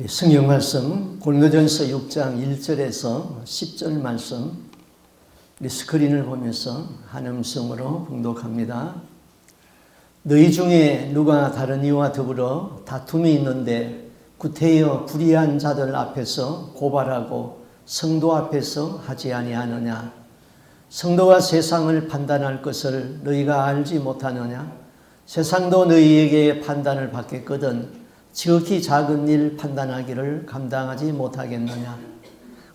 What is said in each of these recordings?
성경 말씀 고린도전서 6장 1절에서 10절 말씀 스크린을 보면서 한 음성으로 봉독합니다. 너희 중에 누가 다른 이와 더불어 다툼이 있는데 구태여 불의한 자들 앞에서 고발하고 성도 앞에서 하지 아니하느냐? 성도가 세상을 판단할 것을 너희가 알지 못하느냐? 세상도 너희에게 판단을 받겠거든 지극히 작은 일 판단하기를 감당하지 못하겠느냐?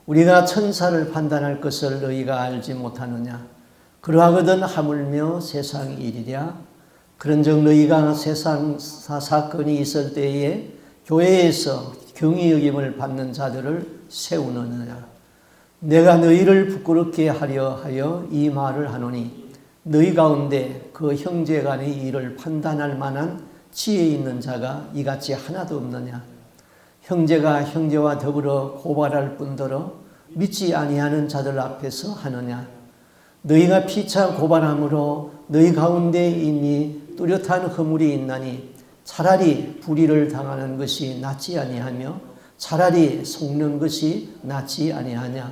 우리가 천사를 판단할 것을 너희가 알지 못하느냐? 그러하거든 하물며 세상 일이랴. 그런즉 너희가 세상 사건이 있을 때에 교회에서 경히 여김을 받는 자들을 세우느냐? 내가 너희를 부끄럽게 하려 하여 이 말을 하노니 너희 가운데 그 형제 간의 일을 판단할 만한 지혜 있는 자가 이같이 하나도 없느냐? 형제가 형제와 더불어 고발할 뿐더러 믿지 아니하는 자들 앞에서 하느냐? 너희가 피차 고발함으로 너희 가운데 이미 뚜렷한 허물이 있나니 차라리 불의를 당하는 것이 낫지 아니하며 차라리 속는 것이 낫지 아니하냐?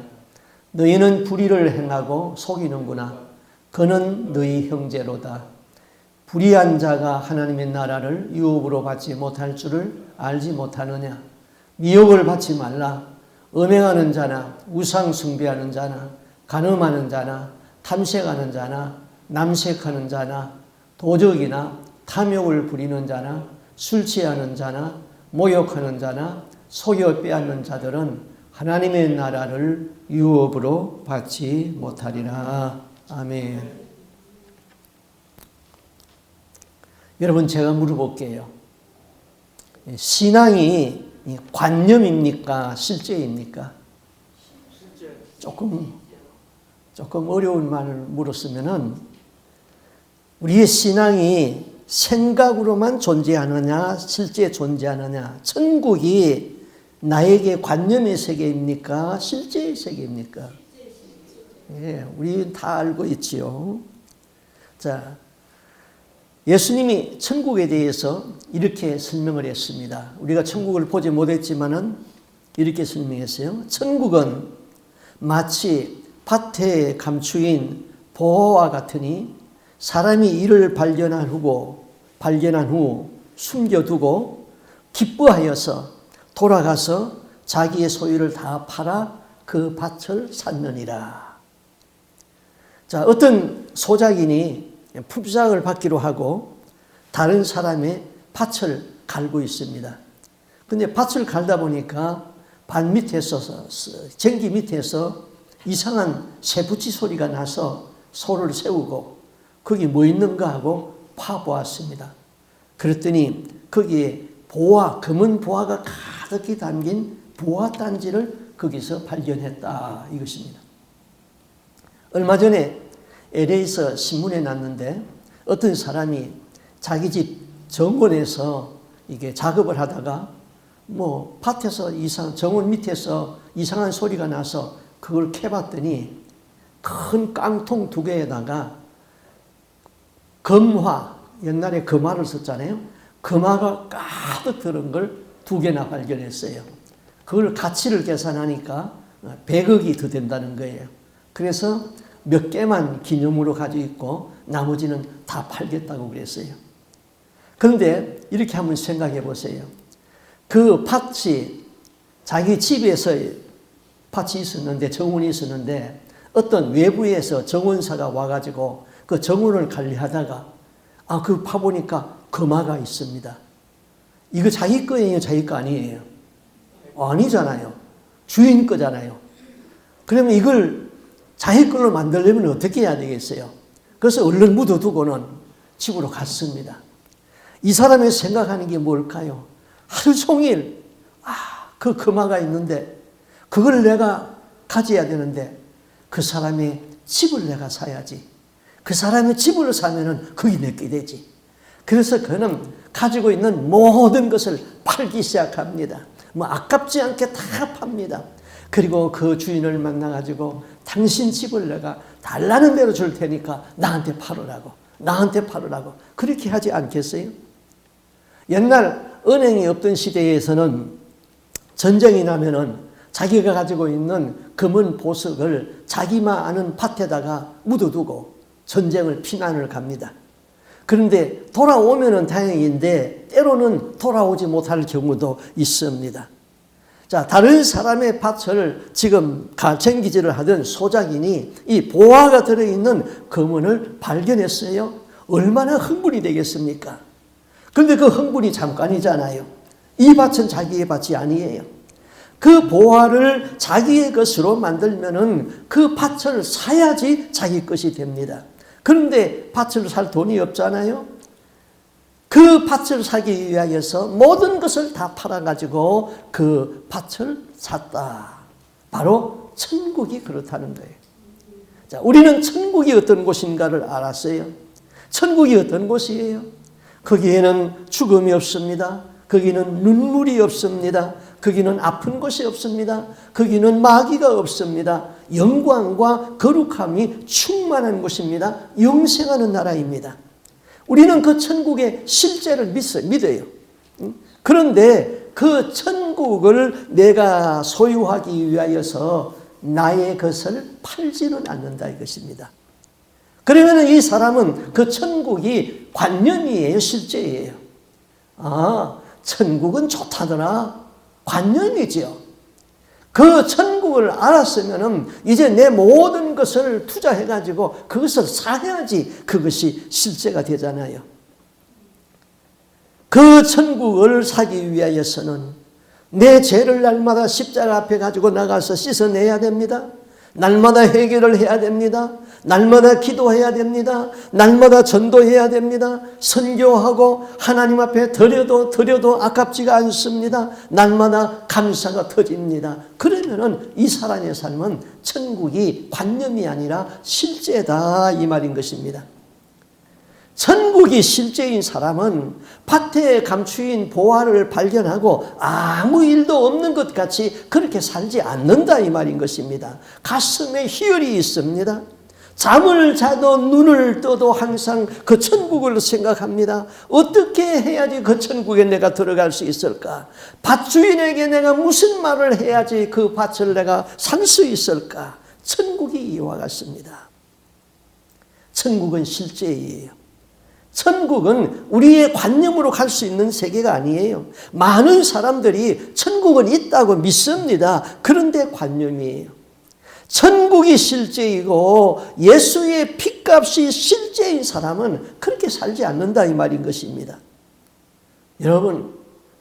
너희는 불의를 행하고 속이는구나. 그는 너희 형제로다. 불의한 자가 하나님의 나라를 유업으로 받지 못할 줄을 알지 못하느냐? 미혹을 받지 말라. 음행하는 자나 우상 숭배하는 자나 간음하는 자나 탐색하는 자나 남색하는 자나 도적이나 탐욕을 부리는 자나 술 취하는 자나 모욕하는 자나 속여 빼앗는 자들은 하나님의 나라를 유업으로 받지 못하리라. 아멘. 여러분, 제가 물어볼게요. 신앙이 관념입니까? 실제입니까? 조금 어려운 말을 물었으면은 우리의 신앙이 생각으로만 존재하느냐, 실제 존재하느냐, 천국이 나에게 관념의 세계입니까? 실제의 세계입니까? 예, 우리 다 알고 있지요. 자, 예수님이 천국에 대해서 이렇게 설명을 했습니다. 우리가 천국을 보지 못했지만은 이렇게 설명했어요. 천국은 마치 밭에 감추인 보화와 같으니 사람이 이를 발견한 후 숨겨두고 기뻐하여서 돌아가서 자기의 소유를 다 팔아 그 밭을 샀느니라. 자, 어떤 소작인이 품삯을 받기로 하고 다른 사람의 밭을 갈고 있습니다. 근데 밭을 갈다 보니까 밭 밑에서, 쟁기 밑에서 이상한 새부치 소리가 나서 소를 세우고 거기 뭐 있는가 하고 파보았습니다. 그랬더니 거기에 금은 보화가 가득히 담긴 보화 단지를 거기서 발견했다 이것입니다. 얼마 전에 LA에서 신문에 났는데 어떤 사람이 자기 집 정원에서 이게 작업을 하다가 뭐 밭에서 정원 밑에서 이상한 소리가 나서 그걸 캐봤더니 큰 깡통 2개에다가 금화, 옛날에 금화를 썼잖아요. 금화가 가득 들은 걸 2개나 발견했어요. 그걸 가치를 계산하니까 100억이 더 된다는 거예요. 그래서 몇 개만 기념으로 가지고 있고 나머지는 다 팔겠다고 그랬어요. 그런데 이렇게 한번 생각해 보세요. 그 밭이 자기 집에서 밭이 있었는데 정원이 있었는데 어떤 외부에서 정원사가 와가지고 그 정원을 관리하다가 그 파보니까 금화가 있습니다. 이거 자기 거예요? 자기 거 아니에요? 아니잖아요. 주인 거잖아요. 그러면 이걸 자기 걸로 만들려면 어떻게 해야 되겠어요? 그래서 얼른 묻어두고는 집으로 갔습니다. 이 사람이 생각하는 게 뭘까요? 하루 종일 그 금화가 있는데 그걸 내가 가져야 되는데 그 사람의 집을 내가 사야지. 그 사람의 집을 사면은 그게 내게 되지. 그래서 그는 가지고 있는 모든 것을 팔기 시작합니다. 뭐 아깝지 않게 다 팝니다. 그리고 그 주인을 만나가지고 당신 집을 내가 달라는 대로 줄 테니까 나한테 팔으라고 그렇게 하지 않겠어요? 옛날 은행이 없던 시대에서는 전쟁이 나면은 자기가 가지고 있는 금은 보석을 자기만 아는 밭에다가 묻어두고 전쟁을 피난을 갑니다. 그런데 돌아오면은 다행인데 때로는 돌아오지 못할 경우도 있습니다. 자, 다른 사람의 밭을 지금 챙기질을 하던 소작인이 이 보화가 들어있는 금은을 발견했어요. 얼마나 흥분이 되겠습니까? 그런데 그 흥분이 잠깐이잖아요. 이 밭은 자기의 밭이 아니에요. 그 보화를 자기의 것으로 만들면은 그 밭을 사야지 자기 것이 됩니다. 그런데 밭을 살 돈이 없잖아요. 그 밭을 사기 위하여서 모든 것을 다 팔아가지고 그 밭을 샀다. 바로 천국이 그렇다는 거예요. 자, 우리는 천국이 어떤 곳인가를 알았어요. 천국이 어떤 곳이에요? 거기에는 죽음이 없습니다. 거기는 눈물이 없습니다. 거기는 아픈 것이 없습니다. 거기는 마귀가 없습니다. 영광과 거룩함이 충만한 곳입니다. 영생하는 나라입니다. 우리는 그 천국의 실제를 믿어요. 그런데 그 천국을 내가 소유하기 위하여서 나의 것을 팔지는 않는다 이것입니다. 그러면 이 사람은 그 천국이 관념이에요, 실제예요. 아, 천국은 좋다더라. 관념이지요. 그 천국을 알았으면 이제 내 모든 것을 투자해가지고 그것을 사야지 그것이 실제가 되잖아요. 그 천국을 사기 위하여서는 내 죄를 날마다 십자가 앞에 가지고 나가서 씻어내야 됩니다. 날마다 해결을 해야 됩니다. 날마다 기도해야 됩니다. 날마다 전도해야 됩니다. 선교하고 하나님 앞에 드려도 아깝지가 않습니다. 날마다 감사가 터집니다. 그러면은 이 사람의 삶은 천국이 관념이 아니라 실제다 이 말인 것입니다. 천국이 실제인 사람은 밭에 감추인 보화를 발견하고 아무 일도 없는 것 같이 그렇게 살지 않는다 이 말인 것입니다. 가슴에 희열이 있습니다. 잠을 자도 눈을 떠도 항상 그 천국을 생각합니다. 어떻게 해야지 그 천국에 내가 들어갈 수 있을까? 밭주인에게 내가 무슨 말을 해야지 그 밭을 내가 살 수 있을까? 천국이 이와 같습니다. 천국은 실제예요. 천국은 우리의 관념으로 갈 수 있는 세계가 아니에요. 많은 사람들이 천국은 있다고 믿습니다. 그런데 관념이에요. 천국이 실제이고 예수의 핏값이 실제인 사람은 그렇게 살지 않는다 이 말인 것입니다. 여러분,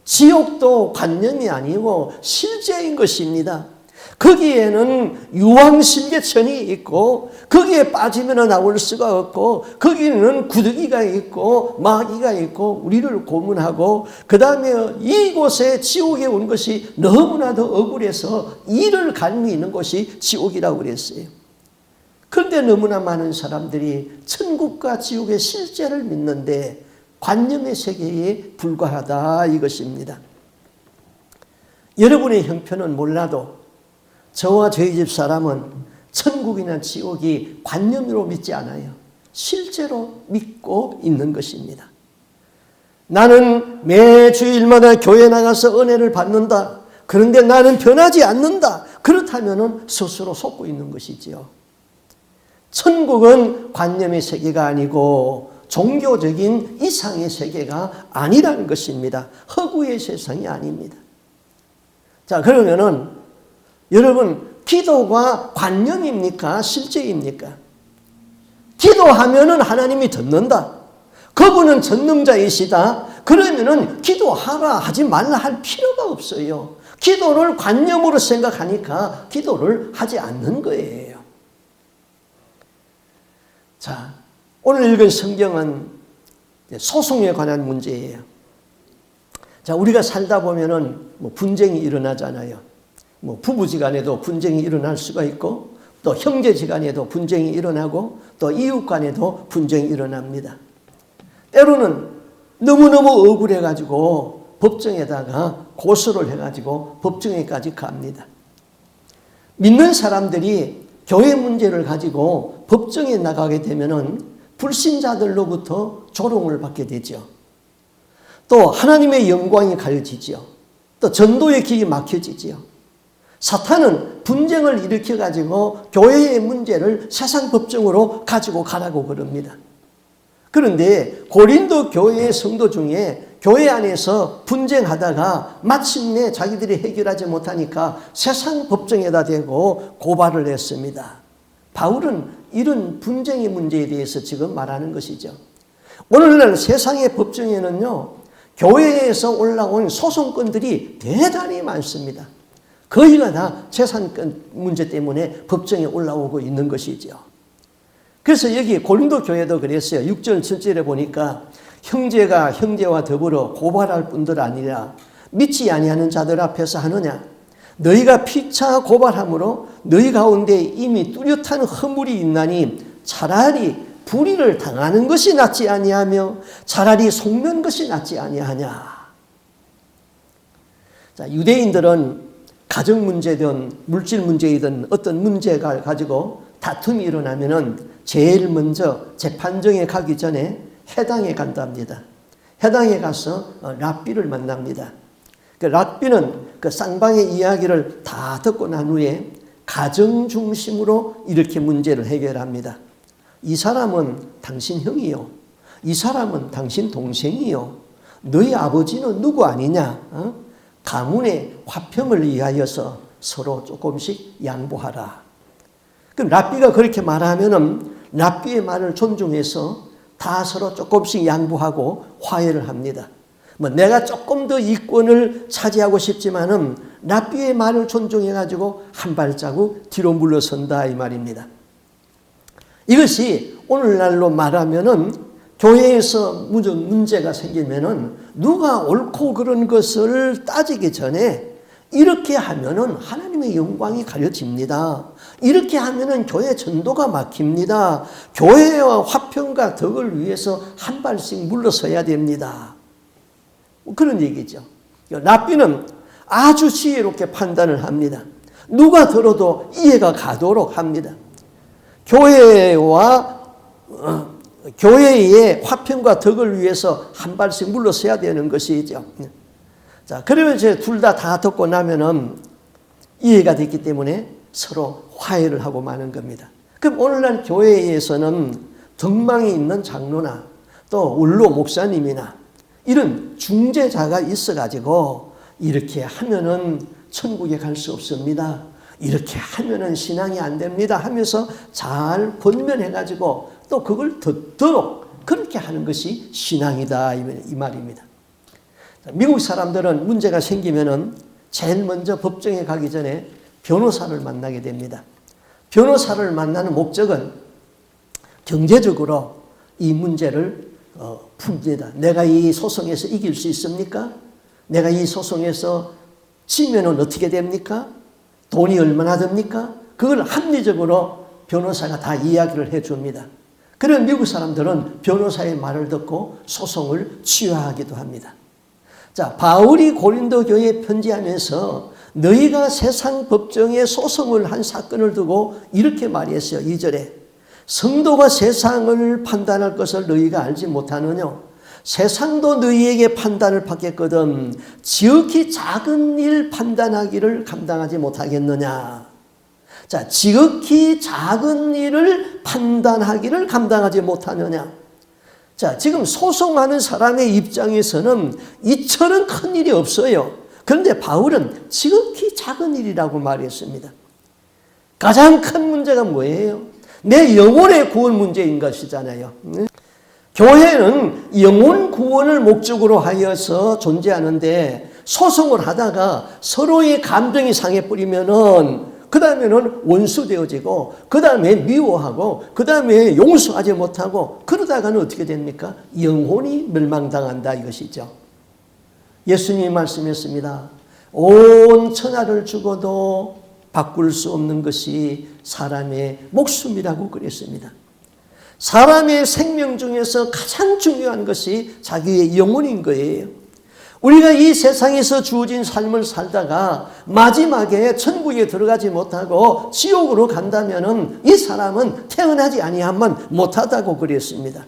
지옥도 관념이 아니고 실제인 것입니다. 거기에는 유황실개천이 있고 거기에 빠지면 나올 수가 없고 거기는 구더기가 있고 마귀가 있고 우리를 고문하고 그 다음에 이곳에 지옥에 온 것이 너무나도 억울해서 이를 갈미는 것이 지옥이라고 그랬어요. 그런데 너무나 많은 사람들이 천국과 지옥의 실제를 믿는데 관념의 세계에 불과하다 이것입니다. 여러분의 형편은 몰라도 저와 저희 집 사람은 천국이나 지옥이 관념으로 믿지 않아요. 실제로 믿고 있는 것입니다. 나는 매 주일마다 교회 나가서 은혜를 받는다. 그런데 나는 변하지 않는다. 그렇다면 스스로 속고 있는 것이지요. 천국은 관념의 세계가 아니고 종교적인 이상의 세계가 아니라는 것입니다. 허구의 세상이 아닙니다. 자, 그러면은 여러분, 기도가 관념입니까? 실제입니까? 기도하면은 하나님이 듣는다. 그분은 전능자이시다. 그러면은 기도하라 하지 말라 할 필요가 없어요. 기도를 관념으로 생각하니까 기도를 하지 않는 거예요. 자, 오늘 읽은 성경은 소송에 관한 문제예요. 자, 우리가 살다 보면은 분쟁이 일어나잖아요. 부부지간에도 분쟁이 일어날 수가 있고 또 형제지간에도 분쟁이 일어나고 또 이웃간에도 분쟁이 일어납니다. 때로는 너무너무 억울해가지고 법정에다가 고소를 해가지고 법정에까지 갑니다. 믿는 사람들이 교회 문제를 가지고 법정에 나가게 되면은 불신자들로부터 조롱을 받게 되죠. 또 하나님의 영광이 가려지죠. 또 전도의 길이 막혀지지요. 사탄은 분쟁을 일으켜가지고 교회의 문제를 세상 법정으로 가지고 가라고 그럽니다. 그런데 고린도 교회의 성도 중에 교회 안에서 분쟁하다가 마침내 자기들이 해결하지 못하니까 세상 법정에다 대고 고발을 했습니다. 바울은 이런 분쟁의 문제에 대해서 지금 말하는 것이죠. 오늘날 세상의 법정에는요, 교회에서 올라온 소송건들이 대단히 많습니다. 거의가 다 재산권 문제 때문에 법정에 올라오고 있는 것이죠. 그래서 여기 고린도 교회도 그랬어요. 6절 7절에 보니까 형제가 형제와 더불어 고발할 뿐들 아니라 믿지 아니하는 자들 앞에서 하느냐. 너희가 피차 고발함으로 너희 가운데 이미 뚜렷한 허물이 있나니 차라리 불의를 당하는 것이 낫지 아니하며 차라리 속는 것이 낫지 아니하냐. 자, 유대인들은 가정 문제든 물질 문제이든 어떤 문제가 가지고 다툼이 일어나면은 제일 먼저 재판정에 가기 전에 회당에 간답니다. 회당에 가서 랍비를 만납니다. 그 랍비는 그 쌍방의 이야기를 다 듣고 난 후에 가정 중심으로 이렇게 문제를 해결합니다. 이 사람은 당신 형이요. 이 사람은 당신 동생이요. 너희 아버지는 누구 아니냐? 가문의 화평을 위하여서 서로 조금씩 양보하라. 그럼 랍비가 그렇게 말하면은 랍비의 말을 존중해서 다 서로 조금씩 양보하고 화해를 합니다. 뭐 내가 조금 더 이권을 차지하고 싶지만은 랍비의 말을 존중해가지고 한 발자국 뒤로 물러선다 이 말입니다. 이것이 오늘날로 말하면은 교회에서 문제가 생기면은 누가 옳고 그런 것을 따지기 전에 이렇게 하면은 하나님의 영광이 가려집니다. 이렇게 하면은 교회 전도가 막힙니다. 교회와 화평과 덕을 위해서 한 발씩 물러서야 됩니다. 그런 얘기죠. 랍비는 아주 지혜롭게 판단을 합니다. 누가 들어도 이해가 가도록 합니다. 교회의 화평과 덕을 위해서 한 발씩 물러서야 되는 것이죠. 자, 그러면 이제 둘 다 듣고 나면은 이해가 됐기 때문에 서로 화해를 하고 마는 겁니다. 그럼 오늘날 교회에서는 덕망이 있는 장로나 또 원로 목사님이나 이런 중재자가 있어가지고 이렇게 하면은 천국에 갈 수 없습니다. 이렇게 하면은 신앙이 안 됩니다 하면서 잘 권면해가지고 또 그걸 듣도록 그렇게 하는 것이 신앙이다 이 말입니다. 미국 사람들은 문제가 생기면은 제일 먼저 법정에 가기 전에 변호사를 만나게 됩니다. 변호사를 만나는 목적은 경제적으로 이 문제를 풉니다. 내가 이 소송에서 이길 수 있습니까? 내가 이 소송에서 지면은 어떻게 됩니까? 돈이 얼마나 듭니까? 그걸 합리적으로 변호사가 다 이야기를 해줍니다. 그런 미국 사람들은 변호사의 말을 듣고 소송을 취하하기도 합니다. 자, 바울이 고린도 교회에 편지하면서 너희가 세상 법정에 소송을 한 사건을 두고 이렇게 말했어요. 2절에 성도가 세상을 판단할 것을 너희가 알지 못하느냐? 세상도 너희에게 판단을 받겠거든 지극히 작은 일 판단하기를 감당하지 못하겠느냐? 자, 지극히 작은 일을 판단하기를 감당하지 못하느냐? 자, 지금 소송하는 사람의 입장에서는 이처럼 큰 일이 없어요. 그런데 바울은 지극히 작은 일이라고 말했습니다. 가장 큰 문제가 뭐예요? 내 영혼의 구원 문제인 것이잖아요. 교회는 영혼 구원을 목적으로 하여서 존재하는데 소송을 하다가 서로의 감정이 상해버리면은 그 다음에는 원수 되어지고 그 다음에 미워하고 그 다음에 용서하지 못하고 그러다가는 어떻게 됩니까? 영혼이 멸망당한다 이것이죠. 예수님이 말씀했습니다. 온 천하를 주고도 바꿀 수 없는 것이 사람의 목숨이라고 그랬습니다. 사람의 생명 중에서 가장 중요한 것이 자기의 영혼인 거예요. 우리가 이 세상에서 주어진 삶을 살다가 마지막에 천국에 들어가지 못하고 지옥으로 간다면은 이 사람은 태어나지 아니하면 못하다고 그랬습니다.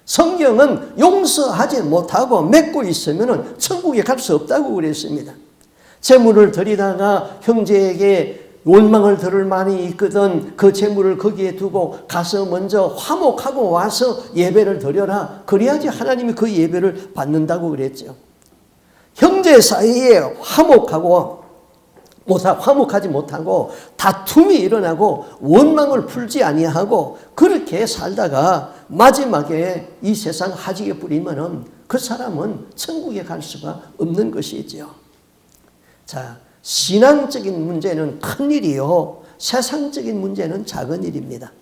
성경은 용서하지 못하고 맺고 있으면 천국에 갈 수 없다고 그랬습니다. 재물을 드리다가 형제에게 원망을 들을 만이 있거든 그 재물을 거기에 두고 가서 먼저 화목하고 와서 예배를 드려라. 그래야지 하나님이 그 예배를 받는다고 그랬죠. 형제 사이에 화목하지 못하고 다툼이 일어나고 원망을 풀지 아니하고 그렇게 살다가 마지막에 이 세상 하지에 뿌리면은 그 사람은 천국에 갈 수가 없는 것이죠. 자, 신앙적인 문제는 큰 일이요. 세상적인 문제는 작은 일입니다.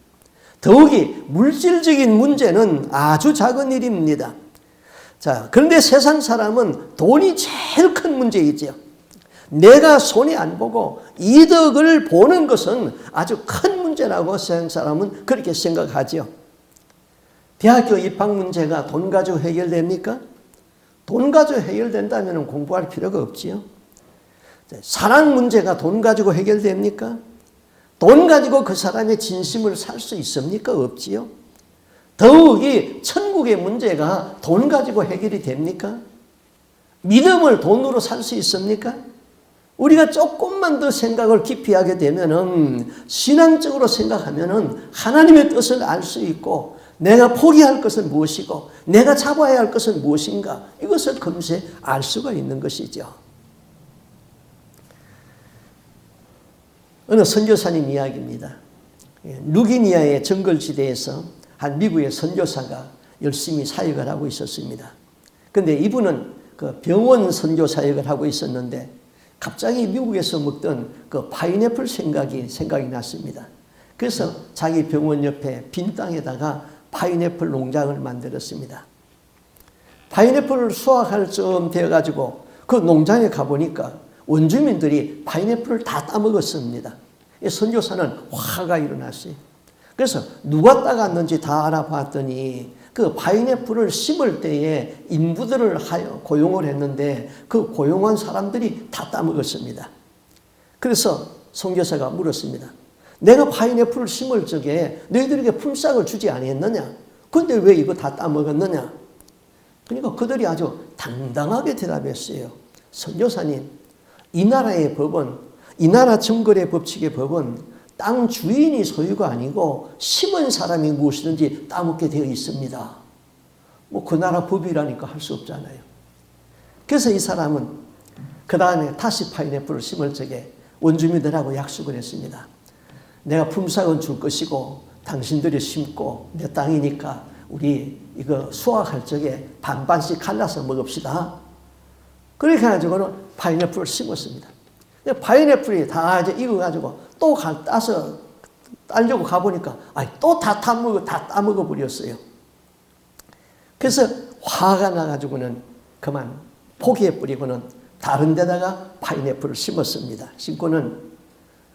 더욱이 물질적인 문제는 아주 작은 일입니다. 자, 그런데 세상 사람은 돈이 제일 큰 문제이죠. 내가 손해 안 보고 이득을 보는 것은 아주 큰 문제라고 세상 사람은 그렇게 생각하죠. 대학교 입학 문제가 돈 가지고 해결됩니까? 돈 가지고 해결된다면 공부할 필요가 없지요. 사랑 문제가 돈 가지고 해결됩니까? 돈 가지고 그 사람의 진심을 살 수 있습니까? 없지요. 더욱이 천국의 문제가 돈 가지고 해결이 됩니까? 믿음을 돈으로 살 수 있습니까? 우리가 조금만 더 생각을 깊이 하게 되면은 신앙적으로 생각하면은 하나님의 뜻을 알 수 있고 내가 포기할 것은 무엇이고 내가 잡아야 할 것은 무엇인가 이것을 금세 알 수가 있는 것이죠. 어느 선교사님 이야기입니다. 누기니아의 정글지대에서 한 미국의 선교사가 열심히 사역을 하고 있었습니다. 그런데 이분은 그 병원 선교 사역을 하고 있었는데 갑자기 미국에서 먹던 그 파인애플 생각이 났습니다. 그래서 자기 병원 옆에 빈 땅에다가 파인애플 농장을 만들었습니다. 파인애플을 수확할 쯤 되어가지고 그 농장에 가보니까 원주민들이 파인애플을 다 따먹었습니다. 선교사는 화가 일어났어요. 그래서 누가 따갔는지 다 알아봤더니 그 파인애플을 심을 때에 인부들을 고용을 했는데 그 고용한 사람들이 다 따먹었습니다. 그래서 선교사가 물었습니다. 내가 파인애플을 심을 적에 너희들에게 품삯을 주지 아니했느냐? 근데 왜 이거 다 따먹었느냐? 그러니까 그들이 아주 당당하게 대답했어요. 선교사님, 이 나라의 법은, 이 나라 정글의 법칙의 법은 땅 주인이 소유가 아니고 심은 사람이 무엇이든지 따먹게 되어 있습니다. 뭐 그 나라 법이라니까 할 수 없잖아요. 그래서 이 사람은 그 다음에 다시 파인애플을 심을 적에 원주민들하고 약속을 했습니다. 내가 품삯은 줄 것이고 당신들이 심고 내 땅이니까 우리 이거 수확할 적에 반반씩 갈라서 먹읍시다. 그렇게 해가지고는 파인애플을 심었습니다. 파인애플이 다 이제 익어가지고 또 따서 따려고 가보니까 또 다 따먹어 버렸어요. 그래서 화가 나가지고는 그만 포기해버리고는 다른 데다가 파인애플을 심었습니다. 심고는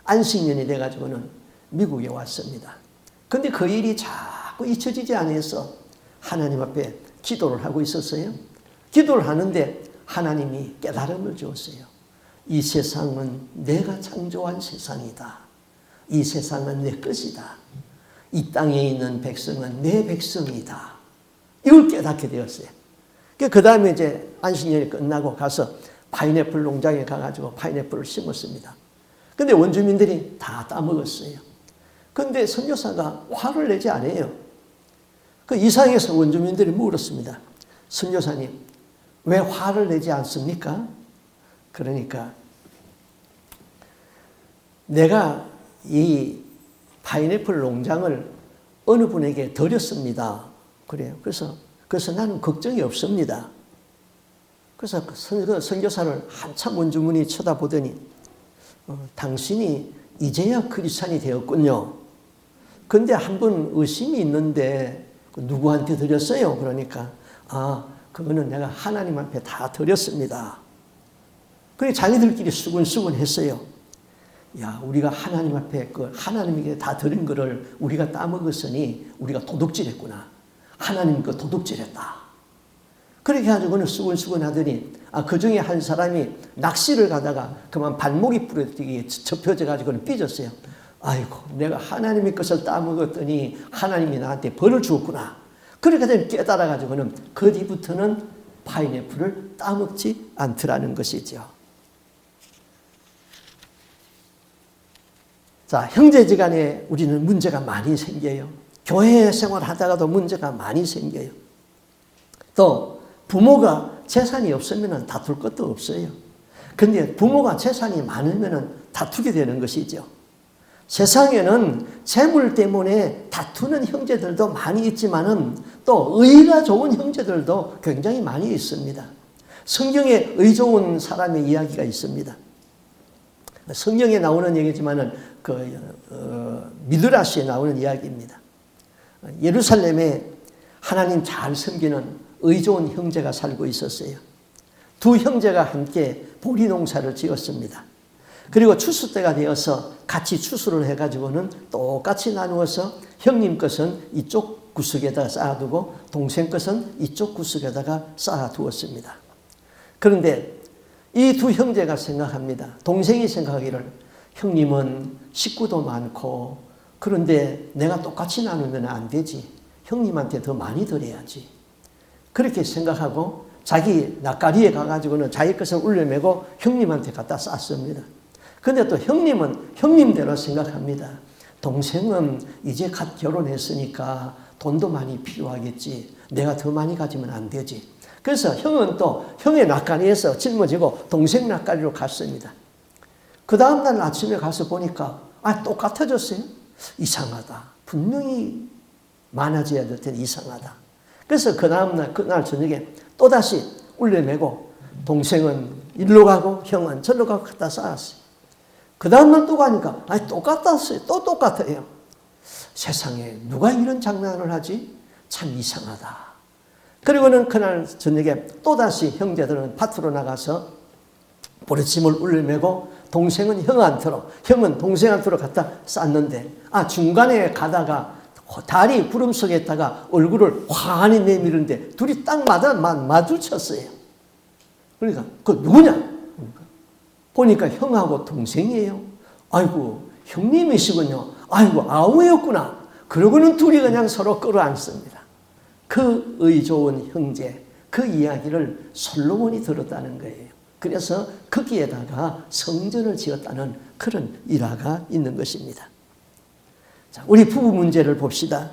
안식년이 돼가지고는 미국에 왔습니다. 근데 그 일이 자꾸 잊혀지지 않아서 하나님 앞에 기도를 하고 있었어요. 기도를 하는데 하나님이 깨달음을 주었어요. 이 세상은 내가 창조한 세상이다. 이 세상은 내 것이다. 이 땅에 있는 백성은 내 백성이다. 이걸 깨닫게 되었어요. 그 다음에 이제 안식년이 끝나고 가서 파인애플 농장에 가가지고 파인애플을 심었습니다. 근데 원주민들이 다 따먹었어요. 근데 선교사가 화를 내지 않아요. 그 이상해서 원주민들이 물었습니다. 선교사님, 왜 화를 내지 않습니까? 그러니까 내가 이 파인애플 농장을 어느 분에게 드렸습니다. 그래요. 그래서 나는 걱정이 없습니다. 그래서 그 선교사를 한참 원주민이 쳐다보더니 당신이 이제야 크리스찬이 되었군요. 근데 한 분 의심이 있는데 누구한테 드렸어요? 그러니까 그거는 내가 하나님 앞에 다 드렸습니다. 그래 자기들끼리 수근수근 했어요. 야, 우리가 하나님 앞에 하나님에게 다 드린 거를 우리가 따먹었으니 우리가 도둑질했구나. 하나님 거 도둑질했다. 그렇게 해가지고는 수근수근 하더니 그 중에 한 사람이 낚시를 가다가 그만 발목이 부러지게 접혀져 가지고는 삐졌어요. 아이고, 내가 하나님의 것을 따먹었더니 하나님이 나한테 벌을 주었구나. 그렇게 되면 깨달아가지고는 그 뒤부터는 파인애플을 따먹지 않더라는 것이죠. 자, 형제지간에 우리는 문제가 많이 생겨요. 교회 생활하다가도 문제가 많이 생겨요. 또 부모가 재산이 없으면 다툴 것도 없어요. 그런데 부모가 재산이 많으면 다투게 되는 것이죠. 세상에는 재물 때문에 다투는 형제들도 많이 있지만은 또 의가 좋은 형제들도 굉장히 많이 있습니다. 성경에 의 좋은 사람의 이야기가 있습니다. 성경에 나오는 얘기지만은 미드라시에 나오는 이야기입니다. 예루살렘에 하나님 잘 섬기는 의 좋은 형제가 살고 있었어요. 두 형제가 함께 보리 농사를 지었습니다. 그리고 추수 때가 되어서 같이 추수를 해가지고는 똑같이 나누어서 형님 것은 이쪽 구석에다가 쌓아두고 동생 것은 이쪽 구석에다가 쌓아두었습니다. 그런데 이 두 형제가 생각합니다. 동생이 생각하기를 형님은 식구도 많고 그런데 내가 똑같이 나누면 안 되지. 형님한테 더 많이 드려야지. 그렇게 생각하고 자기 낯가리에 가가지고는 자기 것을 울려매고 형님한테 갖다 쌌습니다. 근데 또 형님은 형님대로 생각합니다. 동생은 이제 갓 결혼했으니까 돈도 많이 필요하겠지. 내가 더 많이 가지면 안 되지. 그래서 형은 또 형의 낯가리에서 짊어지고 동생 낯가리로 갔습니다. 그 다음날 아침에 가서 보니까 똑같아졌어요. 이상하다. 분명히 많아져야 될 텐데 이상하다. 그래서 그 다음날 그날 저녁에 또다시 울려매고 동생은 일로 가고 형은 절로 가고 갖다 쌓았어요. 그 다음날 또 가니까 똑같았어요. 또 똑같아요. 세상에 누가 이런 장난을 하지? 참 이상하다. 그리고는 그날 저녁에 또다시 형제들은 밭으로 나가서 보리짐을 울려매고 동생은 형한테로 형은 동생한테로 갖다 쌌는데 중간에 가다가 다리 구름 속에 있다가 얼굴을 환히 내미는데 둘이 딱 마주쳤어요. 그러니까 그 누구냐? 보니까 형하고 동생이에요. 아이고 형님이시군요. 아이고 아우였구나. 그러고는 둘이 그냥 서로 끌어안습니다. 그 의 좋은 형제 그 이야기를 솔로몬이 들었다는 거예요. 그래서 거기에다가 성전을 지었다는 그런 일화가 있는 것입니다. 자, 우리 부부 문제를 봅시다.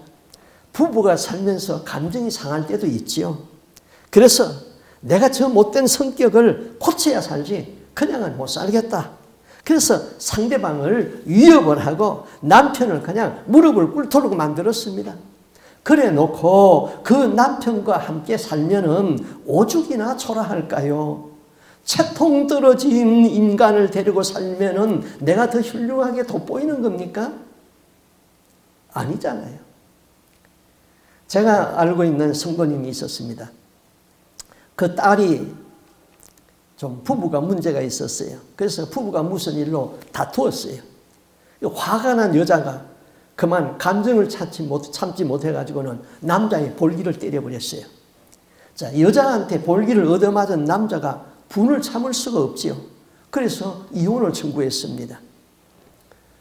부부가 살면서 감정이 상할 때도 있지요. 그래서 내가 저 못된 성격을 고쳐야 살지 그냥은 못 살겠다. 그래서 상대방을 위협을 하고 남편을 그냥 무릎을 꿇도록 만들었습니다. 그래 놓고 그 남편과 함께 살면은 오죽이나 초라할까요? 채통 떨어진 인간을 데리고 살면은 내가 더 훌륭하게 돋보이는 겁니까? 아니잖아요. 제가 알고 있는 성도님이 있었습니다. 그 딸이 좀 부부가 문제가 있었어요. 그래서 부부가 무슨 일로 다투었어요. 화가 난 여자가 그만 감정을 참지 못해가지고는 남자의 볼기를 때려버렸어요. 자, 여자한테 볼기를 얻어맞은 남자가 분을 참을 수가 없지요. 그래서 이혼을 청구했습니다.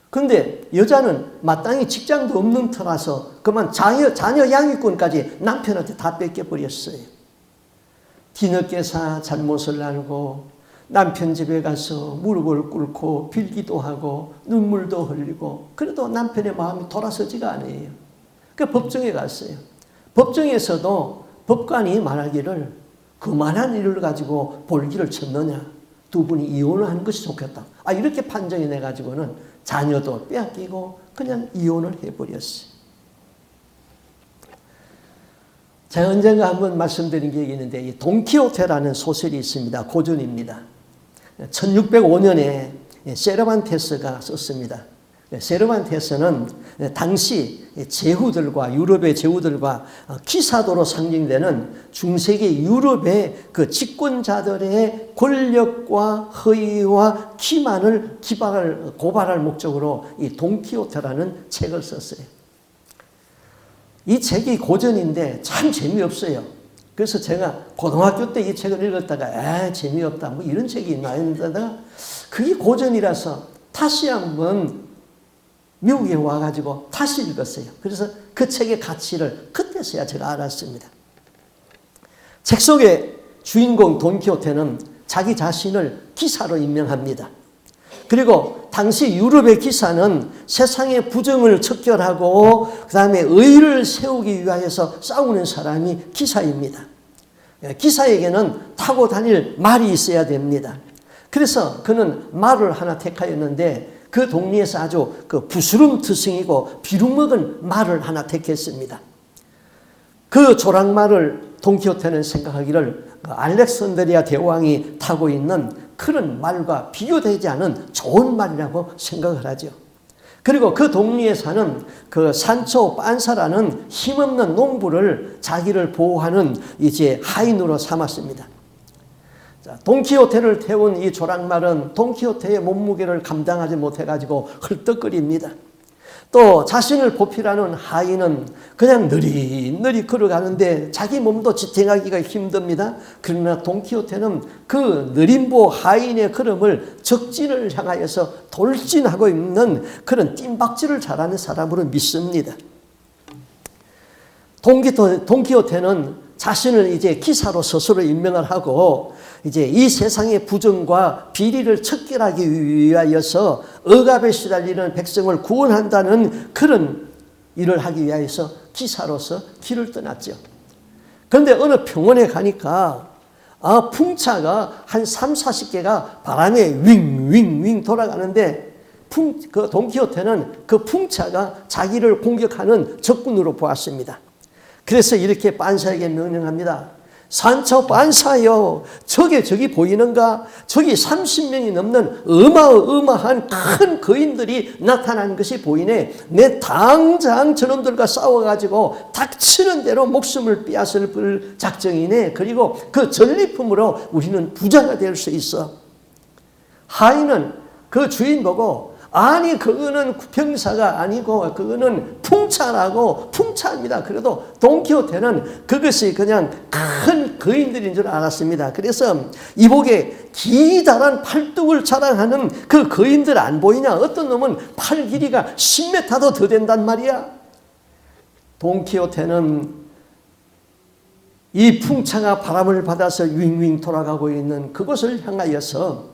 그런데 여자는 마땅히 직장도 없는 터라서 그만 자녀 양육권까지 남편한테 다 뺏겨버렸어요. 뒤늦게서 잘못을 알고 남편 집에 가서 무릎을 꿇고 빌기도 하고 눈물도 흘리고 그래도 남편의 마음이 돌아서지가 않아요. 그러니까 법정에 갔어요. 법정에서도 법관이 말하기를 그만한 일을 가지고 볼기를 쳤느냐. 두 분이 이혼을 하는 것이 좋겠다. 이렇게 판정이 내가지고는 자녀도 빼앗기고 그냥 이혼을 해버렸어요. 제가 언젠가 한번 말씀드린 기억이 있는데 이 돈키호테라는 소설이 있습니다. 고전입니다. 1605년에 세르반테스가 썼습니다. 세르반테스는 당시 제후들과 유럽의 제후들과 기사도로 상징되는 중세기 유럽의 그 집권자들의 권력과 허위와 기만을 고발할 목적으로 이 돈키호테라는 책을 썼어요. 이 책이 고전인데 참 재미없어요. 그래서 제가 고등학교 때 이 책을 읽었다가 재미없다 뭐 이런 책이 있나 했는데 그게 고전이라서 다시 한번 미국에 와가지고 다시 읽었어요. 그래서 그 책의 가치를 그때서야 제가 알았습니다. 책 속의 주인공 돈키호테는 자기 자신을 기사로 임명합니다. 그리고 당시 유럽의 기사는 세상의 부정을 척결하고 그 다음에 의를 세우기 위하여서 싸우는 사람이 기사입니다. 기사에게는 타고 다닐 말이 있어야 됩니다. 그래서 그는 말을 하나 택하였는데 그 동리에서 아주 그 부스럼트승이고 비루먹은 말을 하나 택했습니다. 그 조랑말을 돈키호테는 생각하기를 알렉산드리아 대왕이 타고 있는 그런 말과 비교되지 않은 좋은 말이라고 생각을 하죠. 그리고 그 동리에 사는 그 산초 빤사라는 힘없는 농부를 자기를 보호하는 이제 하인으로 삼았습니다. 자, 돈키호테를 태운 이 조랑말은 돈키호테의 몸무게를 감당하지 못해가지고 헐떡거립니다. 또 자신을 보필하는 하인은 그냥 느릿느릿 걸어가는데 자기 몸도 지탱하기가 힘듭니다. 그러나 돈키호테는 그 느림보 하인의 걸음을 적진을 향하여서 돌진하고 있는 그런 뜀박질을 잘하는 사람으로 믿습니다. 돈키호테는 자신을 이제 기사로 스스로 임명을 하고 이제 이 세상의 부정과 비리를 척결하기 위하여서 억압에 시달리는 백성을 구원한다는 그런 일을 하기 위하여서 기사로서 길을 떠났죠. 그런데 어느 평원에 가니까 풍차가 한 30-40개가 바람에 윙윙윙 돌아가는데 그 돈키호테는 그 풍차가 자기를 공격하는 적군으로 보았습니다. 그래서 이렇게 빤사에게 명령합니다. 산초 빤사요, 저기 보이는가? 저기 30명이 넘는 어마어마한 큰 거인들이 나타나는 것이 보이네. 내 당장 저놈들과 싸워가지고 닥치는 대로 목숨을 빼앗을 작정이네. 그리고 그 전리품으로 우리는 부자가 될 수 있어. 하인은 그 주인 보고 아니 그거는 병사가 아니고 그거는 풍차라고 풍차입니다. 그래도 돈키호테는 그것이 그냥 큰 거인들인 줄 알았습니다. 그래서 이복에 기다란 팔뚝을 자랑하는 그 거인들 안 보이냐? 어떤 놈은 팔 길이가 10m도 더 된단 말이야. 돈키호테는 이 풍차가 바람을 받아서 윙윙 돌아가고 있는 그곳을 향하여서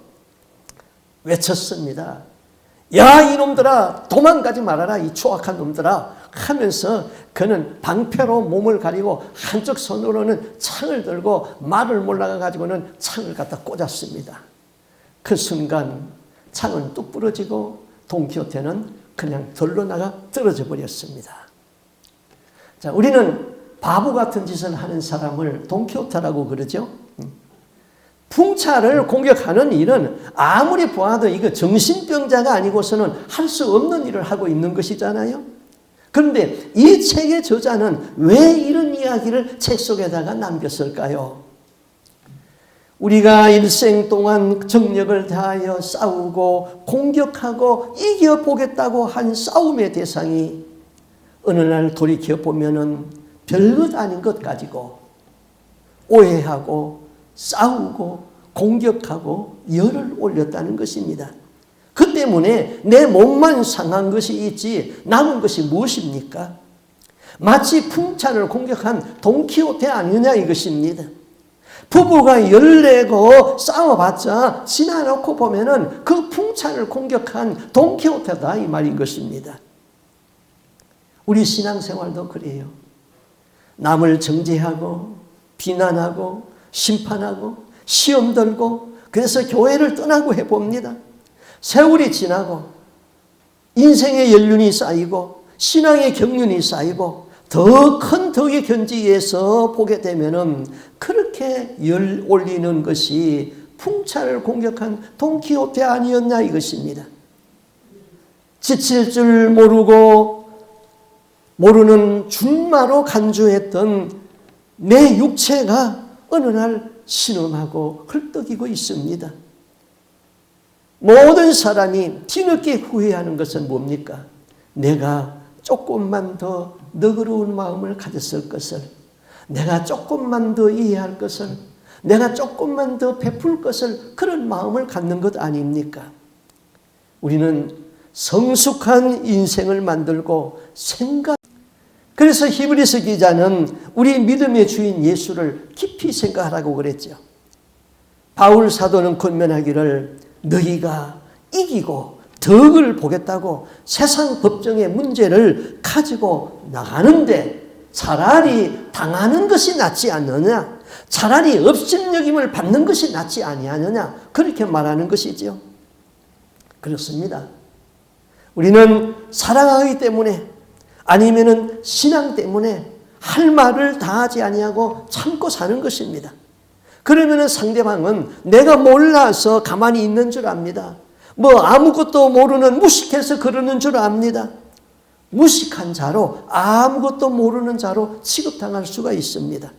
외쳤습니다. 야 이놈들아 도망가지 말아라 이 추악한 놈들아 하면서 그는 방패로 몸을 가리고 한쪽 손으로는 창을 들고 말을 몰라가 가지고는 창을 갖다 꽂았습니다. 그 순간 창은 뚝 부러지고 돈키호테는 그냥 덜러나가 떨어져 버렸습니다. 자, 우리는 바보 같은 짓을 하는 사람을 돈키호테라고 그러죠. 풍차를 공격하는 일은 아무리 보아도 이거 정신병자가 아니고서는 할 수 없는 일을 하고 있는 것이잖아요. 그런데 이 책의 저자는 왜 이런 이야기를 책 속에다가 남겼을까요? 우리가 일생 동안 정력을 다하여 싸우고 공격하고 이겨보겠다고 한 싸움의 대상이 어느 날 돌이켜보면은 별것 아닌 것 가지고 오해하고 싸우고 공격하고 열을 올렸다는 것입니다. 그 때문에 내 몸만 상한 것이 있지 남은 것이 무엇입니까? 마치 풍차를 공격한 돈키호테 아니냐 이것입니다. 부부가 열내고 싸워봤자 지나놓고 보면은 그 풍차를 공격한 돈키호테다 이 말인 것입니다. 우리 신앙생활도 그래요. 남을 정죄하고 비난하고 심판하고 시험 들고 그래서 교회를 떠나고 해봅니다. 세월이 지나고 인생의 연륜이 쌓이고 신앙의 경륜이 쌓이고 더 큰 덕의 견지에서 보게 되면은 그렇게 열 올리는 것이 풍차를 공격한 돈키호테 아니었냐 이것입니다. 지칠 줄 모르고 모르는 준마로 간주했던 내 육체가 어느 날 신음하고 헐떡이고 있습니다. 모든 사람이 뒤늦게 후회하는 것은 뭡니까? 내가 조금만 더 너그러운 마음을 가졌을 것을, 내가 조금만 더 이해할 것을, 내가 조금만 더 베풀 것을 그런 마음을 갖는 것 아닙니까? 우리는 성숙한 인생을 만들고 그래서 히브리서 기자는 우리 믿음의 주인 예수를 깊이 생각하라고 그랬죠. 바울 사도는 권면하기를 너희가 이기고 덕을 보겠다고 세상 법정의 문제를 가지고 나가는데 차라리 당하는 것이 낫지 않느냐, 차라리 업신여김을 받는 것이 낫지 아니하느냐, 그렇게 말하는 것이지요. 그렇습니다. 우리는 사랑하기 때문에 아니면은 신앙 때문에 할 말을 다 하지 아니하고 참고 사는 것입니다. 그러면은 상대방은 내가 몰라서 가만히 있는 줄 압니다. 아무것도 모르는 무식해서 그러는 줄 압니다. 무식한 자로, 아무것도 모르는 자로 취급당할 수가 있습니다.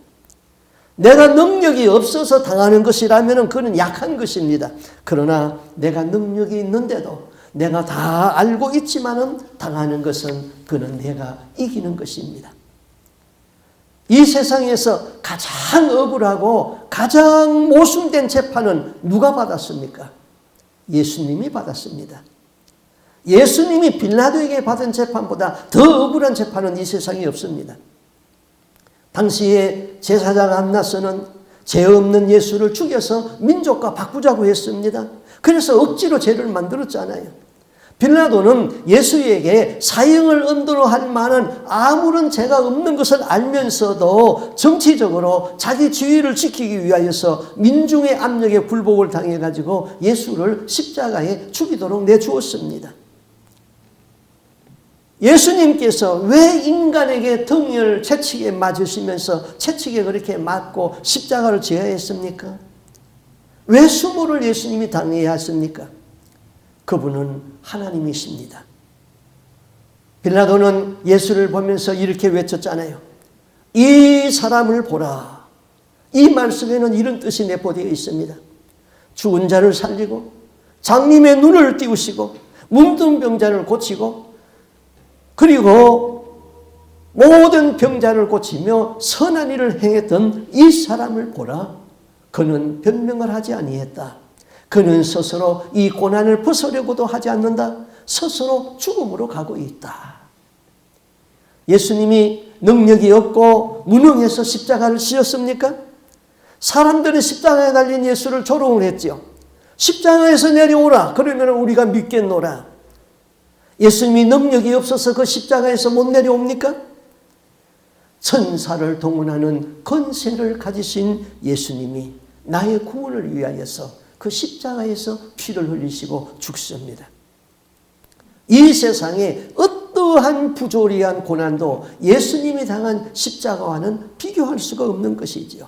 내가 능력이 없어서 당하는 것이라면 그는 약한 것입니다. 그러나 내가 능력이 있는데도 내가 다 알고 있지만은 당하는 것은 그는 내가 이기는 것입니다. 이 세상에서 가장 억울하고 가장 모순된 재판은 누가 받았습니까? 예수님이 받았습니다. 예수님이 빌라도에게 받은 재판보다 더 억울한 재판은 이 세상에 없습니다. 당시에 제사장 안나스는 죄 없는 예수를 죽여서 민족과 바꾸자고 했습니다. 그래서 억지로 죄를 만들었잖아요. 빌라도는 예수에게 사형을 언도로 할 만한 아무런 죄가 없는 것을 알면서도 정치적으로 자기 지위를 지키기 위하여서 민중의 압력에 굴복을 당해가지고 예수를 십자가에 죽이도록 내주었습니다. 예수님께서 왜 인간에게 등을 채찍에 맞으시면서 채찍에 그렇게 맞고 십자가를 져야 했습니까? 왜 수모를 예수님이 당해야 했습니까? 그분은 하나님이십니다. 빌라도는 예수를 보면서 이렇게 외쳤잖아요. 이 사람을 보라. 이 말씀에는 이런 뜻이 내포되어 있습니다. 죽은 자를 살리고 장님의 눈을 띄우시고 문둥 병자를 고치고 그리고 모든 병자를 고치며 선한 일을 행했던 이 사람을 보라. 그는 변명을 하지 아니했다. 그는 스스로 이 고난을 벗으려고도 하지 않는다. 스스로 죽음으로 가고 있다. 예수님이 능력이 없고 무능해서 십자가를 지었습니까? 사람들은 십자가에 달린 예수를 조롱을 했죠. 십자가에서 내려오라. 그러면 우리가 믿겠노라. 예수님이 능력이 없어서 그 십자가에서 못 내려옵니까? 천사를 동원하는 권세를 가지신 예수님이 나의 구원을 위하여서 그 십자가에서 피를 흘리시고 죽습니다. 이 세상에 어떠한 부조리한 고난도 예수님이 당한 십자가와는 비교할 수가 없는 것이지요.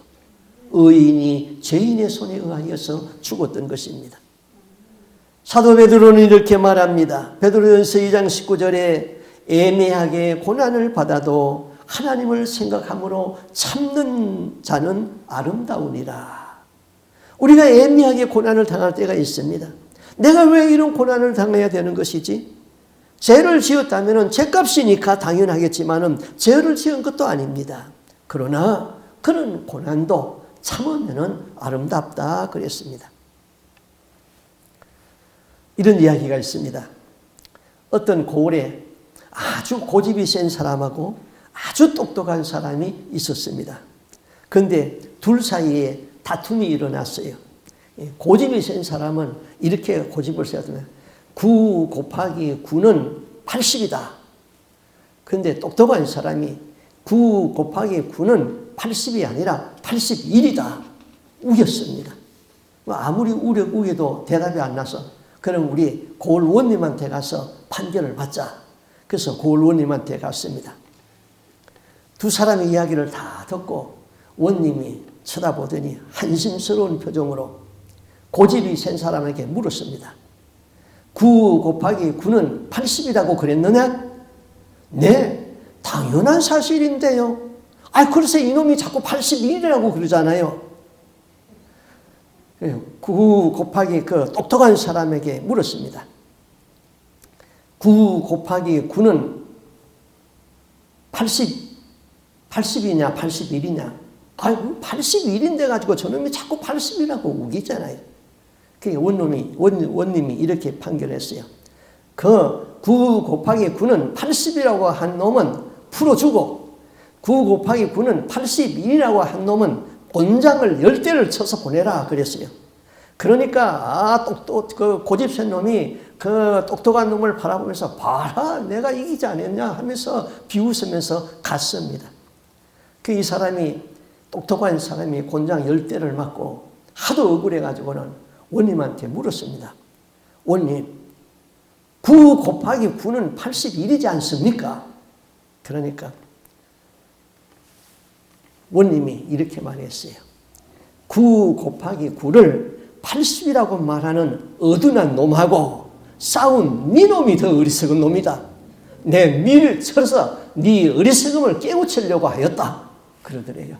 의인이 죄인의 손에 의하여서 죽었던 것입니다. 사도 베드로는 이렇게 말합니다. 베드로전서 2장 19절에 애매하게 고난을 받아도 하나님을 생각함으로 참는 자는 아름다우니라. 우리가 애매하게 고난을 당할 때가 있습니다. 내가 왜 이런 고난을 당해야 되는 것이지? 죄를 지었다면 죄값이니까 당연하겠지만 죄를 지은 것도 아닙니다. 그러나 그런 고난도 참으면 아름답다 그랬습니다. 이런 이야기가 있습니다. 어떤 고을에 아주 고집이 센 사람하고 아주 똑똑한 사람이 있었습니다. 그런데 둘 사이에 다툼이 일어났어요. 고집이 센 사람은 이렇게 고집을 세웠습니다. 9 곱하기 9는 80이다. 그런데 똑똑한 사람이 9 곱하기 9는 80이 아니라 81이다. 우겼습니다. 아무리 우겨도 대답이 안 나서 그럼 우리 고을 원님한테 가서 판결을 받자. 그래서 고을 원님한테 갔습니다. 두 사람의 이야기를 다 듣고 원님이 쳐다보더니 한심스러운 표정으로 고집이 센 사람에게 물었습니다. 9 곱하기 9는 80이라고 그랬느냐? 네, 당연한 사실인데요. 그래서 이놈이 자꾸 81이라고 그러잖아요. 9 곱하기 그 똑똑한 사람에게 물었습니다. 9 곱하기 9는 80이냐 81이냐? 81인데 가지고 저놈이 자꾸 80이라고 우기잖아요. 원님이 이렇게 판결했어요. 그 9 곱하기 9는 80이라고 한 놈은 풀어주고 9 곱하기 9는 81이라고 한 놈은 곤장을 10대를 쳐서 보내라 그랬어요. 그러니까 그 고집센 놈이 그 똑똑한 놈을 바라보면서 봐라 내가 이기지 않았냐 하면서 비웃으면서 갔습니다. 그 이 사람이 똑똑한 사람이 곤장 10대를 맞고 하도 억울해가지고는 원님한테 물었습니다. 원님 9 곱하기 9는 81이지 않습니까? 그러니까 원님이 이렇게 말했어요. 9 곱하기 9를 80이라고 말하는 어둔한 놈하고 싸운 네 놈이 더 어리석은 놈이다. 내 밀을 쳐서 네 어리석음을 깨우치려고 하였다. 그러더래요.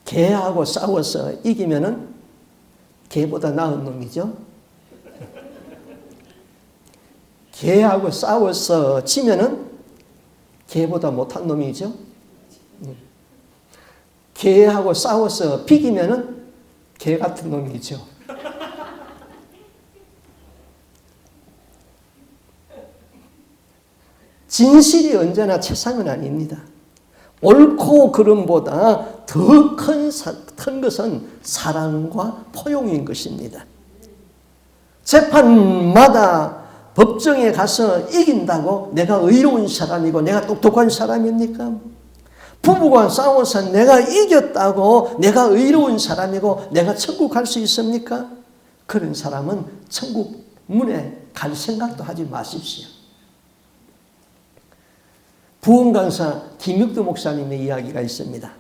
개하고 싸워서 이기면은 개보다 나은 놈이죠. 개하고 싸워서 지면은 개보다 못한 놈이죠. 개하고 싸워서 비기면은 개 같은 놈이죠. 진실이 언제나 최상은 아닙니다. 옳고 그름보다 더 큰 것은 사랑과 포용인 것입니다. 재판마다 법정에 가서 이긴다고 내가 의로운 사람이고 내가 똑똑한 사람입니까? 부부가 싸워서 내가 이겼다고 내가 의로운 사람이고 내가 천국 갈 수 있습니까? 그런 사람은 천국 문에 갈 생각도 하지 마십시오. 부흥강사 김육두 목사님의 이야기가 있습니다.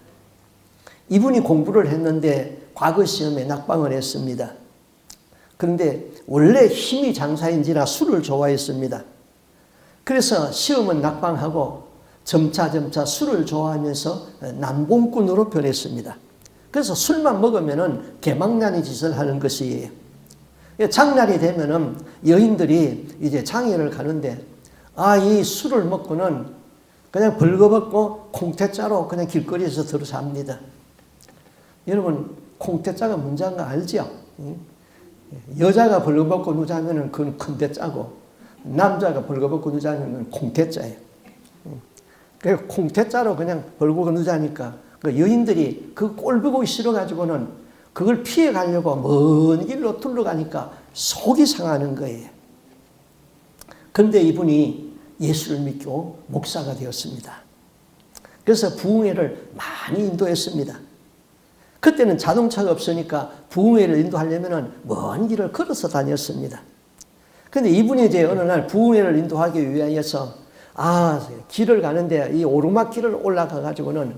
이분이 공부를 했는데 과거 시험에 낙방을 했습니다. 그런데 원래 힘이 장사인지라 술을 좋아했습니다. 그래서 시험은 낙방하고 점차 술을 좋아하면서 남봉꾼으로 변했습니다. 그래서 술만 먹으면은 개망나니 짓을 하는 것이에요. 장날이 되면은 여인들이 이제 장애를 가는데 이 술을 먹고는 그냥 벌거벗고 콩태자로 그냥 길거리에서 들어삽니다. 여러분 콩태자가 뭔지 알죠? 여자가 벌거벗고 누자면은 그건 큰태자고 남자가 벌거벗고 누자면은 콩태자예요. 그래서 콩태자로 그냥 벌고 누자니까 그 여인들이 그 꼴 보고 싫어가지고는 그걸 피해 가려고 먼 길로 둘러가니까 속이 상하는 거예요. 그런데 이분이 예수를 믿고 목사가 되었습니다. 그래서 부흥회를 많이 인도했습니다. 그때는 자동차가 없으니까 부흥회를 인도하려면 먼 길을 걸어서 다녔습니다. 그런데 이분이 이제 어느 날 부흥회를 인도하기 위하여서 길을 가는데 이 오르막길을 올라가가지고는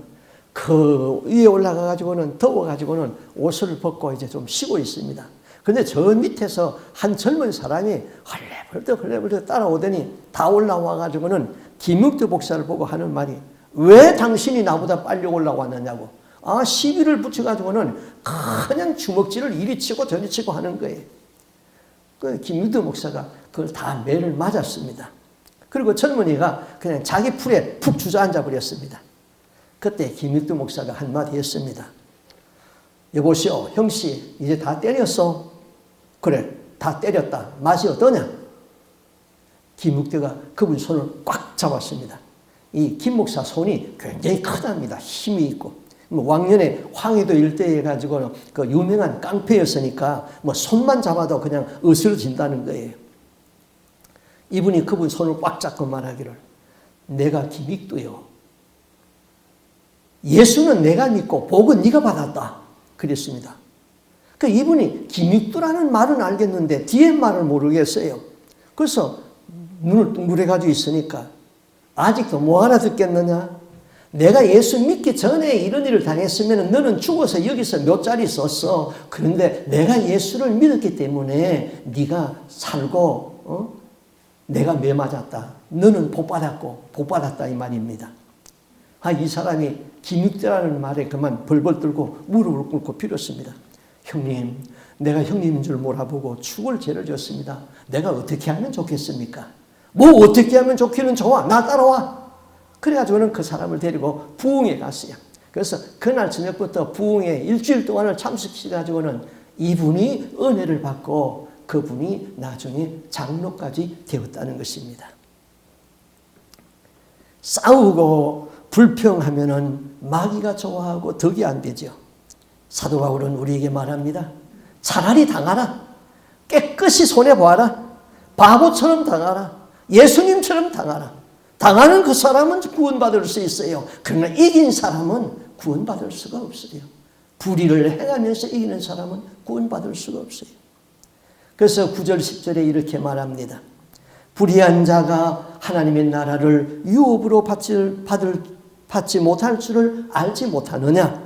그 위에 올라가가지고는 더워가지고는 옷을 벗고 이제 좀 쉬고 있습니다. 근데 저 밑에서 한 젊은 사람이 헐레벌떡 따라오더니 다 올라와가지고는 김육두 목사를 보고 하는 말이 왜 당신이 나보다 빨리 올라왔느냐고. 시비를 붙여가지고는 그냥 주먹질을 이리 치고 저리 치고 하는 거예요. 그 김육두 목사가 그걸 다 매를 맞았습니다. 그리고 젊은이가 그냥 자기 풀에 푹 주저앉아 버렸습니다. 그때 김육두 목사가 한마디 했습니다. 여보시오, 형씨 이제 다 때렸어. 그래, 다 때렸다. 맛이 어떠냐? 김육두가 그분 손을 꽉 잡았습니다. 이 김 목사 손이 굉장히 크답니다. 힘이 있고. 왕년에 황해도 일대에 가지고 그 유명한 깡패였으니까 손만 잡아도 그냥 으스러진다는 거예요. 이분이 그분 손을 꽉 잡고 말하기를 내가 김익두요. 예수는 내가 믿고 복은 네가 받았다. 그랬습니다. 그 이분이 김익두라는 말은 알겠는데 뒤에 말을 모르겠어요. 그래서 눈을 둥그레가지고 있으니까 아직도 뭐 알아듣겠느냐? 내가 예수 믿기 전에 이런 일을 당했으면 너는 죽어서 여기서 몇 자리 썼어. 그런데 내가 예수를 믿었기 때문에 네가 살고 내가 매 맞았다. 너는 복 받았고 복 받았다 이 말입니다. 이 사람이 김익두라는 말에 그만 벌벌 떨고 무릎을 꿇고 빌었습니다. 형님, 내가 형님인 줄 몰라보고 죽을 죄를 졌습니다. 내가 어떻게 하면 좋겠습니까? 뭐 어떻게 하면 좋기는 좋아. 나 따라와. 그래가지고는 그 사람을 데리고 부흥회 갔어요. 그래서 그날 저녁부터 부흥회 일주일 동안을 참석시켜가지고는 이분이 은혜를 받고 그분이 나중에 장로까지 되었다는 것입니다. 싸우고 불평하면은 마귀가 좋아하고 덕이 안 되죠. 사도 바울은 우리에게 말합니다. 차라리 당하라. 깨끗이 손해보아라. 바보처럼 당하라. 예수님처럼 당하라. 당하는 그 사람은 구원받을 수 있어요. 그러나 이긴 사람은 구원받을 수가 없어요. 불의를 행하면서 이기는 사람은 구원받을 수가 없어요. 그래서 9절 10절에 이렇게 말합니다. 불의한 자가 하나님의 나라를 유업으로 받지 못할 줄을 알지 못하느냐.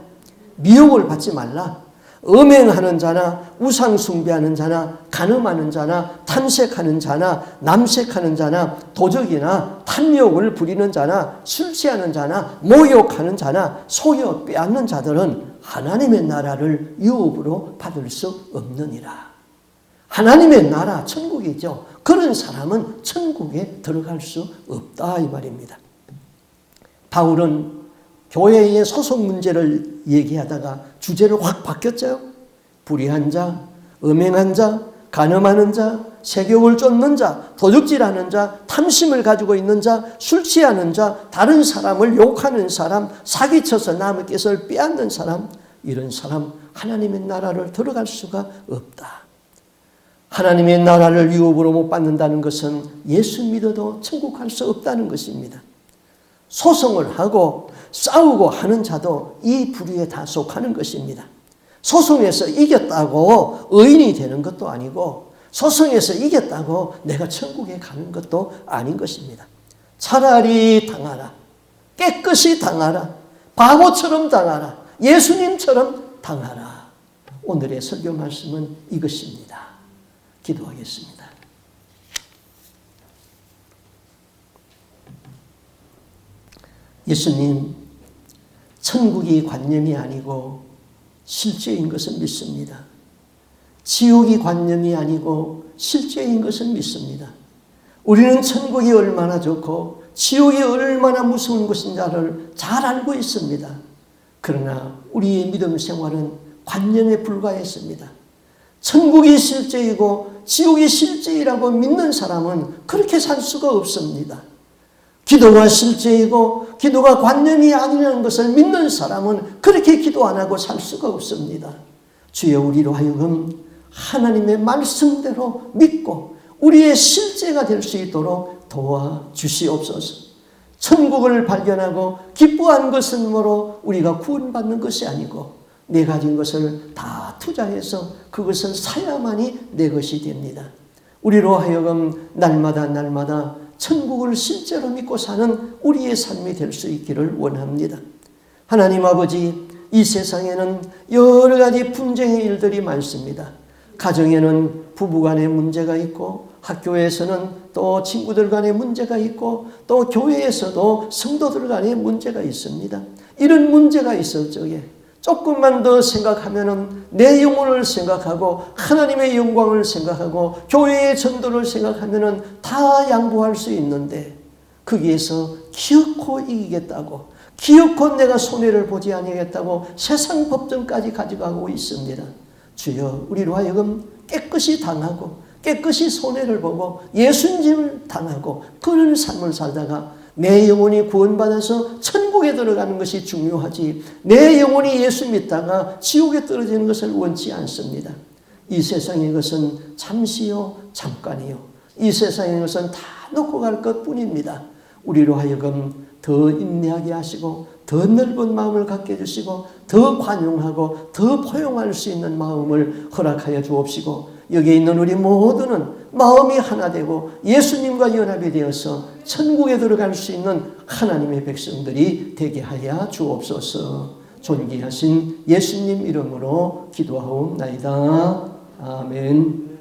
미혹을 받지 말라. 음행하는 자나 우상 숭배하는 자나 간음하는 자나 탐색하는 자나 남색하는 자나 도적이나 탐욕을 부리는 자나 술 취하는 자나 모욕하는 자나 소유 빼앗는 자들은 하나님의 나라를 유업으로 받을 수 없느니라. 하나님의 나라 천국이죠. 그런 사람은 천국에 들어갈 수 없다 이 말입니다. 바울은 교회의 소속 문제를 얘기하다가 주제를 확 바뀌었죠. 불의한 자, 음행한 자, 간음하는 자, 세욕을 쫓는 자, 도둑질하는 자, 탐심을 가지고 있는 자, 술 취하는 자, 다른 사람을 욕하는 사람, 사기쳐서 남의 것을 빼앗는 사람, 이런 사람 하나님의 나라를 들어갈 수가 없다. 하나님의 나라를 유업으로 못 받는다는 것은 예수 믿어도 천국 갈 수 없다는 것입니다. 소송을 하고 싸우고 하는 자도 이 부류에 다 속하는 것입니다. 소송에서 이겼다고 의인이 되는 것도 아니고 소송에서 이겼다고 내가 천국에 가는 것도 아닌 것입니다. 차라리 당하라. 깨끗이 당하라. 바보처럼 당하라. 예수님처럼 당하라. 오늘의 설교 말씀은 이것입니다. 기도하겠습니다. 예수님, 천국이 관념이 아니고 실제인 것은 믿습니다. 지옥이 관념이 아니고 실제인 것은 믿습니다. 우리는 천국이 얼마나 좋고 지옥이 얼마나 무서운 것인지를 잘 알고 있습니다. 그러나 우리의 믿음 생활은 관념에 불과했습니다. 천국이 실제이고 지옥이 실제이라고 믿는 사람은 그렇게 살 수가 없습니다. 기도가 실제이고 기도가 관념이 아니라는 것을 믿는 사람은 그렇게 기도 안 하고 살 수가 없습니다. 주여 우리로 하여금 하나님의 말씀대로 믿고 우리의 실제가 될 수 있도록 도와주시옵소서. 천국을 발견하고 기뻐한 것은 뭐로 우리가 구원받는 것이 아니고 내 가진 것을 다 투자해서 그것을 사야만이 내 것이 됩니다. 우리로 하여금 날마다 천국을 실제로 믿고 사는 우리의 삶이 될 수 있기를 원합니다. 하나님 아버지, 이 세상에는 여러 가지 분쟁의 일들이 많습니다. 가정에는 부부간의 문제가 있고 학교에서는 또 친구들 간의 문제가 있고 또 교회에서도 성도들 간의 문제가 있습니다. 이런 문제가 있을 적에 조금만 더 생각하면은 내 영혼을 생각하고 하나님의 영광을 생각하고 교회의 전도를 생각하면은 다 양보할 수 있는데 거기에서 기어코 이기겠다고 기어코 내가 손해를 보지 아니하겠다고 세상 법정까지 가져가고 있습니다. 주여 우리로 하여금 깨끗이 당하고 깨끗이 손해를 보고 예수님을 당하고 그런 삶을 살다가 내 영혼이 구원받아서 천국에 들어가는 것이 중요하지 내 영혼이 예수 믿다가 지옥에 떨어지는 것을 원치 않습니다. 이 세상의 것은 잠시요 잠깐이요. 이 세상의 것은 다 놓고 갈 것뿐입니다. 우리로 하여금 더 인내하게 하시고 더 넓은 마음을 갖게 해주시고 더 관용하고 더 포용할 수 있는 마음을 허락하여 주옵시고 여기에 있는 우리 모두는 마음이 하나 되고 예수님과 연합이 되어서 천국에 들어갈 수 있는 하나님의 백성들이 되게 하여 주옵소서. 존귀하신 예수님 이름으로 기도하옵나이다. 아멘.